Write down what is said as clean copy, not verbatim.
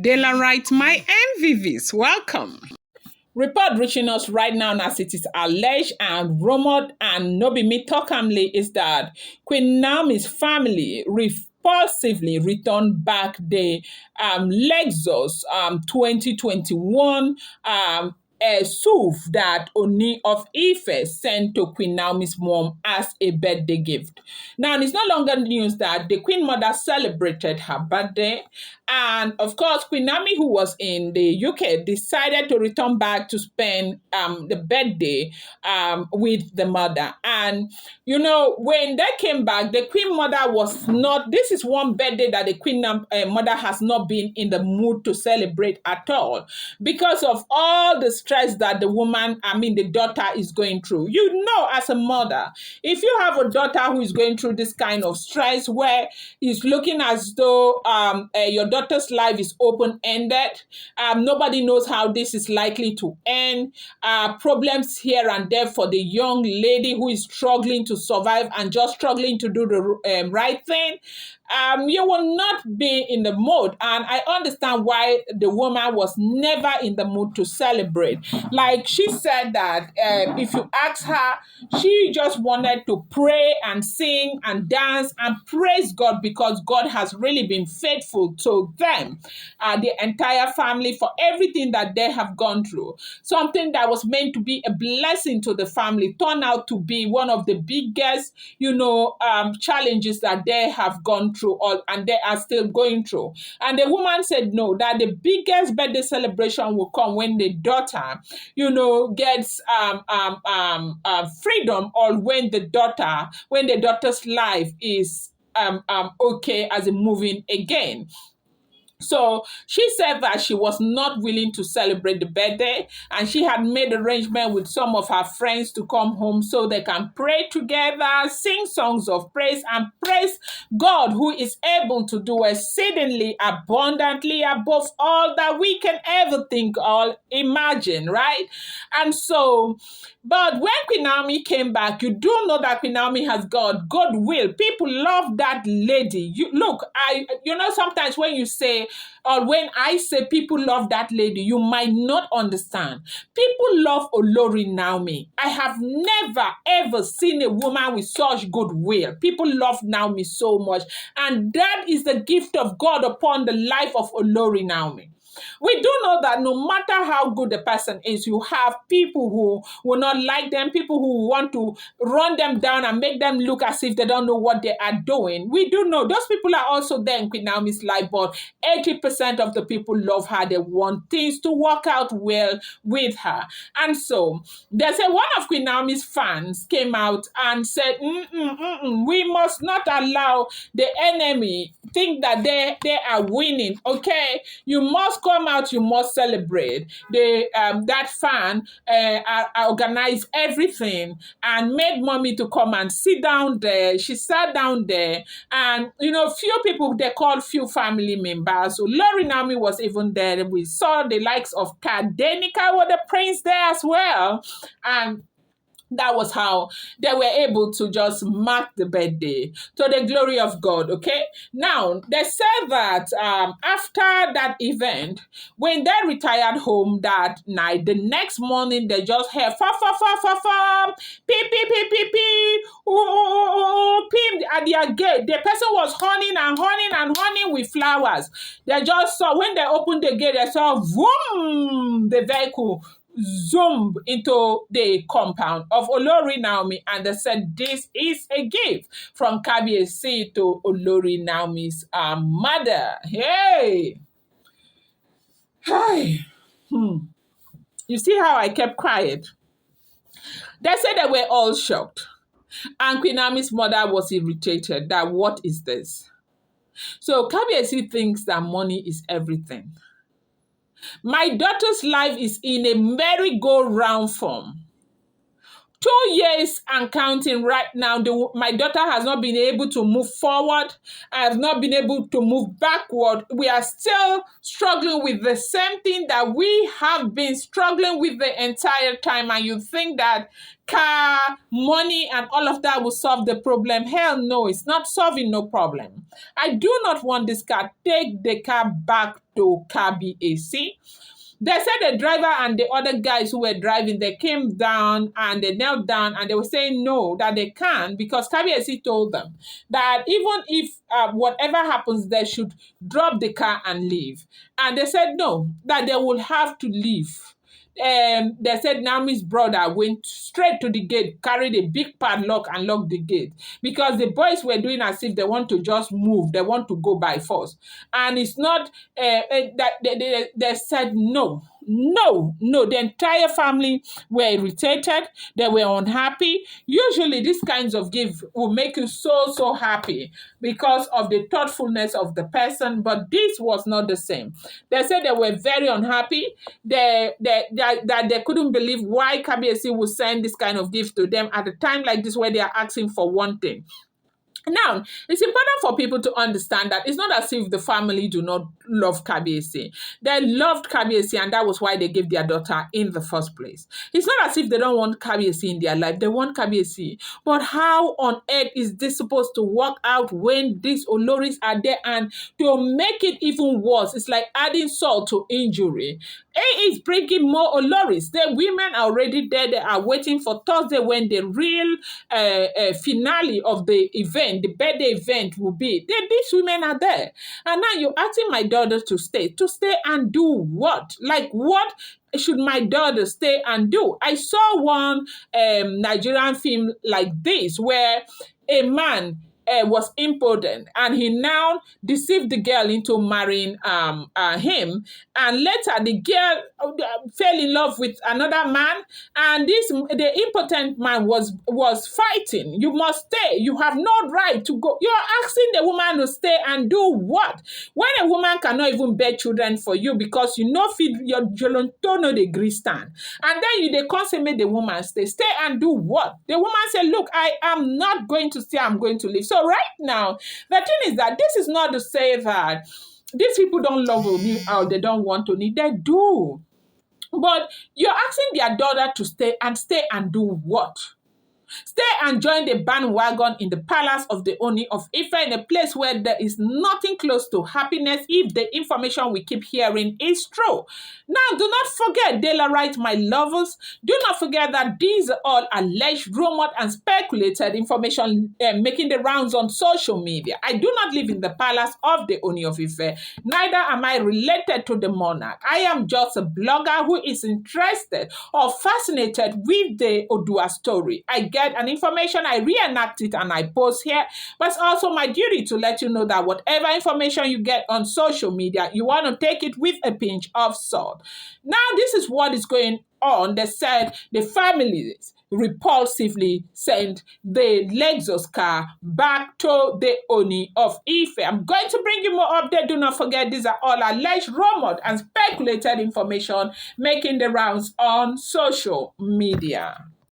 Dela writes, my MVVs, welcome. Report reaching us right now as it is alleged and rumored and no be me talkamly is that Queen Naomi's family repulsively returned back the Lexus 2021 a SUV that Ooni of Ife sent to Queen Naomi's mom as a birthday gift. Now, it's no longer news that the Queen Mother celebrated her birthday. And of course, Queen Naomi, who was in the UK, decided to return back to spend the birthday with the mother. And, when they came back, the Queen Mother was not, this is one birthday that the Queen Mother has not been in the mood to celebrate at all because of all the stress that the daughter is going through. As a mother, if you have a daughter who is going through this kind of stress where it's looking as though your daughter's life is open-ended, nobody knows how this is likely to end, problems here and there for the young lady who is struggling to survive and just struggling to do the right thing, you will not be in the mood. And I understand why the woman was never in the mood to celebrate. Like she said that if you ask her, she just wanted to pray and sing and dance and praise God because God has really been faithful to them, the entire family, for everything that they have gone through. Something that was meant to be a blessing to the family turned out to be one of the biggest, challenges that they have gone through and they are still going through. And the woman said no, that the biggest birthday celebration will come when the daughter, gets freedom, or when the daughter's life is okay as a moving again. So she said that she was not willing to celebrate the birthday, and she had made arrangement with some of her friends to come home so they can pray together, sing songs of praise, and praise God, who is able to do exceedingly abundantly above all that we can ever think or imagine, right? And so, but when Queen Naomi came back, you do know that Queen Naomi has got goodwill. People love that lady. Sometimes when you say, or when I say people love that lady, you might not understand. People love Olori Naomi. I have never, ever seen a woman with such goodwill. People love Naomi so much. And that is the gift of God upon the life of Olori Naomi. We do know that no matter how good the person is, you have people who will not like them, people who want to run them down and make them look as if they don't know what they are doing. We do know those people are also there in Queen Naomi's life, but 80% of the people love her. They want things to work out well with her. And so there's one of Queen Naomi's fans came out and said, we must not allow the enemy think that they are winning, okay? You must come out, you must celebrate. That fan organized everything and made mommy to come and sit down there. She sat down there, and few people, they called few family members. So Lori Naomi was even there. We saw the likes of Kadenika were the prince there as well. And that was how they were able to just mark the birthday to the glory of God, okay? Now, they said that after that event, when they retired home that night, the next morning, they just heard, fa, fa, fa, fa, fa, pee, pee, pee, pee, pee, ooh, ooh, ooh, ooh, pee, at their gate. The person was honeying and honeying and honeying with flowers. They just saw, when they opened the gate, they saw, boom, the vehicle zoom into the compound of Olori Naomi, and they said this is a gift from Kabiyesi to Olori Naomi's mother. Hey! You see how I kept quiet? They said they were all shocked, and Queen Naomi's mother was irritated that what is this? So Kabiyesi thinks that money is everything. My daughter's life is in a merry-go-round form. 2 years and counting right now. My daughter has not been able to move forward. I have not been able to move backward. We are still struggling with the same thing that we have been struggling with the entire time. And you think that car, money, and all of that will solve the problem. Hell no, it's not solving no problem. I do not want this car. Take the car back to car BAC. They said the driver and the other guys who were driving, they came down and they knelt down and they were saying no, that they can't, because KBSC told them that even if whatever happens, they should drop the car and leave. And they said no, that they will have to leave. They said Naomi's brother went straight to the gate, carried a big padlock and locked the gate, because the boys were doing as if they want to just move, they want to go by force. And it's not that they said no. The entire family were irritated. They were unhappy. Usually these kinds of gifts will make you so happy because of the thoughtfulness of the person, but this was not the same. They said they were very unhappy. That they couldn't believe why KBSC would send this kind of gift to them at a time like this where they are asking for one thing. Now, it's important for people to understand that it's not as if the family do not love KBSC. They loved KBSC, and that was why they gave their daughter in the first place. It's not as if they don't want KBSC in their life. They want KBSC. But how on earth is this supposed to work out when these Oloris are there? And to make it even worse, it's like adding salt to injury. A is bringing more Oloris. The women are already there. They are waiting for Thursday when the real finale of the event, the birthday event, will be. These women are there. And now you're asking my daughter to stay. To stay and do what? Like, what should my daughter stay and do? I saw one Nigerian film like this where a man was impotent, and he now deceived the girl into marrying him, and later the girl fell in love with another man, and the impotent man was fighting. You must stay. You have no right to go. You are asking the woman to stay and do what? When a woman cannot even bear children for you because you know feed your jolontono the gree stand, and then they consummate the woman stay and do what? The woman said, look, I am not going to stay, I'm going to leave. So right now, the thing is that this is not to say that these people don't love Ooni or they don't want Ooni. They do. But you're asking their daughter to stay and do what? Stay and join the bandwagon in the palace of the Ooni of Ife, in a place where there is nothing close to happiness if the information we keep hearing is true. Now, do not forget, Daylight, my lovers, do not forget that these are all alleged, rumored, and speculated information making the rounds on social media. I do not live in the palace of the Ooni of Ife. Neither am I related to the monarch. I am just a blogger who is interested or fascinated with the Odua story. I get an information, I reenact it, and I post here. But it's also my duty to let you know that whatever information you get on social media, you want to take it with a pinch of salt. Now, this is what is going on. They said the families repulsively sent the Lexus car back to the Ooni of Ife. I'm going to bring you more updates. Do not forget, these are all alleged, rumored, and speculated information making the rounds on social media.